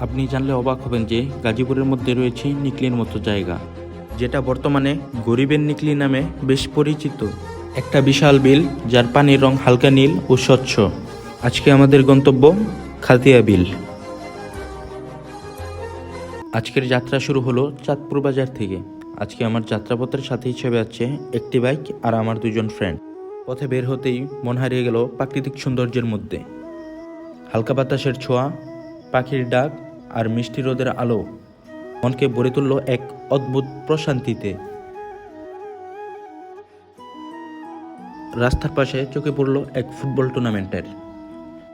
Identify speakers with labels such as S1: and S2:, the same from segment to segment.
S1: আপনি জানলে অবাক হবেন যে গাজীপুরের মধ্যে রয়েছে নিকলির মতো জায়গা, যেটা বর্তমানে গরিবের নিকলি নামে বেশ পরিচিত। একটা বিশাল বিল যার পানির রং হালকা নীল ও স্বচ্ছ। আজকে আমাদের গন্তব্য খাতিয়া বিল। আজকের যাত্রা শুরু হলো চাঁদপুর বাজার থেকে। আজকে আমার যাত্রাপথের সাথে হিসেবে আছে একটি বাইক আর আমার দুজন ফ্রেন্ড। পথে বের হতেই মন হারিয়ে গেল প্রাকৃতিক সৌন্দর্যের মধ্যে। হালকা বাতাসের ছোঁয়া, পাখির ডাক আর মিষ্টি রোদের আলো মনকে ভরে তুলল এক অদ্ভুত প্রশান্তিতে। রাস্তার পাশে চোখে পড়ল এক ফুটবল টুর্নামেন্টের,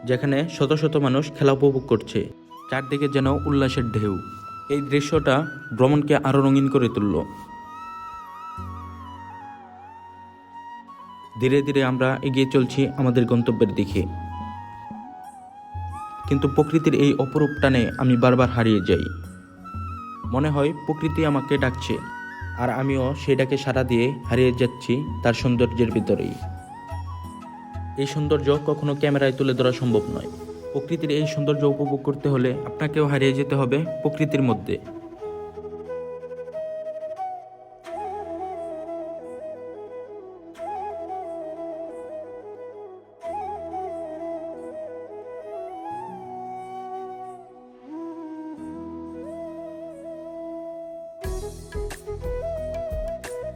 S1: যেখানে শত শত মানুষ খেলা উপভোগ করছে। চারদিকে যেন উল্লাসের ঢেউ। এই দৃশ্যটা ভ্রমণকে আরো রঙিন করে তুলল। ধীরে ধীরে আমরা এগিয়ে চলছি আমাদের গন্তব্যের দিকে, কিন্তু প্রকৃতির এই অপরূপ টানে আমি বারবার হারিয়ে যাই। মনে হয় প্রকৃতি আমাকে ডাকছে, আর আমিও সেই ডাকে সাড়া দিয়ে হারিয়ে যাচ্ছি তার সৌন্দর্যের ভিতরেই। এই সৌন্দর্য কখনো ক্যামেরায় তুলে ধরা সম্ভব নয়। প্রকৃতির এই সৌন্দর্য উপভোগ করতে হলে আপনাকেও হারিয়ে যেতে হবে প্রকৃতির মধ্যে।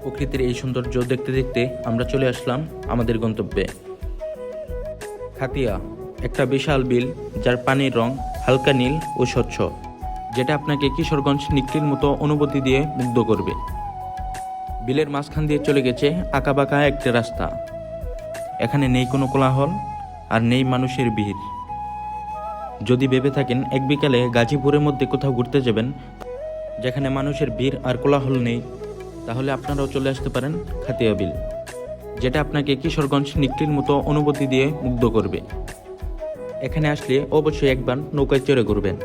S1: প্রকৃতির এই সৌন্দর্য দেখতে দেখতে আমরা চলে আসলাম আমাদের গন্তব্যে খাতিয়া, একটা বিশাল বিল যার পানির রং হালকা নীল ও স্বচ্ছ, যেটা আপনাকে কিশোরগঞ্জ নিকলির মতো অনুভূতি দিয়ে মুগ্ধ করবে। বিলের মাঝখান দিয়ে চলে গেছে আঁকাবাঁকা একটা রাস্তা। এখানে নেই কোনো কোলাহল আর নেই মানুষের ভিড়। যদি ভেবে থাকেন এক বিকালে গাজীপুরের মধ্যে কোথাও ঘুরতে যাবেন যেখানে মানুষের ভিড় আর কোলাহল নেই, তাহলে আপনারাও চলে আসতে পারেন খাতিয়া বিল, যেটা আপনাকে কিশোরগঞ্জ নিকলির মতো অনুভূতি দিয়ে মুগ্ধ করবে। এখানে আসলে অবশ্যই একবার নৌকায় চড়ে ঘুরবেন।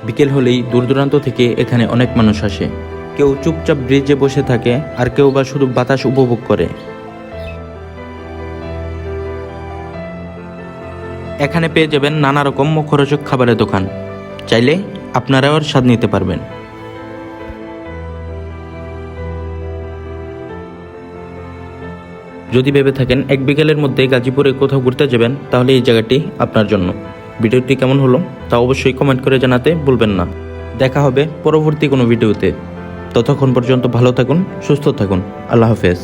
S1: বিকেল হলেই দূর দূরান্ত থেকে এখানে অনেক মানুষ আসে। কেউ চুপচাপ ব্রিজে বসে থাকে, আর কেউ বা শুধু বাতাস উপভোগ করে। এখানে পেয়ে যাবেন নানা রকম মুখরোচক খাবারের দোকান। চাইলে আপনারাও স্বাদ নিতে পারবেন। যদি ভেবে থাকেন এক বিকেলের মধ্যে গাজীপুরে কোথাও ঘুরতে যাবেন, তাহলে এই জায়গাটি আপনার জন্য। ভিডিওটি কেমন হলো তা অবশ্যই কমেন্ট করে জানাতে ভুলবেন না। দেখা হবে পরবর্তী কোনো ভিডিওতে। ততক্ষণ পর্যন্ত ভালো থাকুন, সুস্থ থাকুন। আল্লাহ হাফেজ।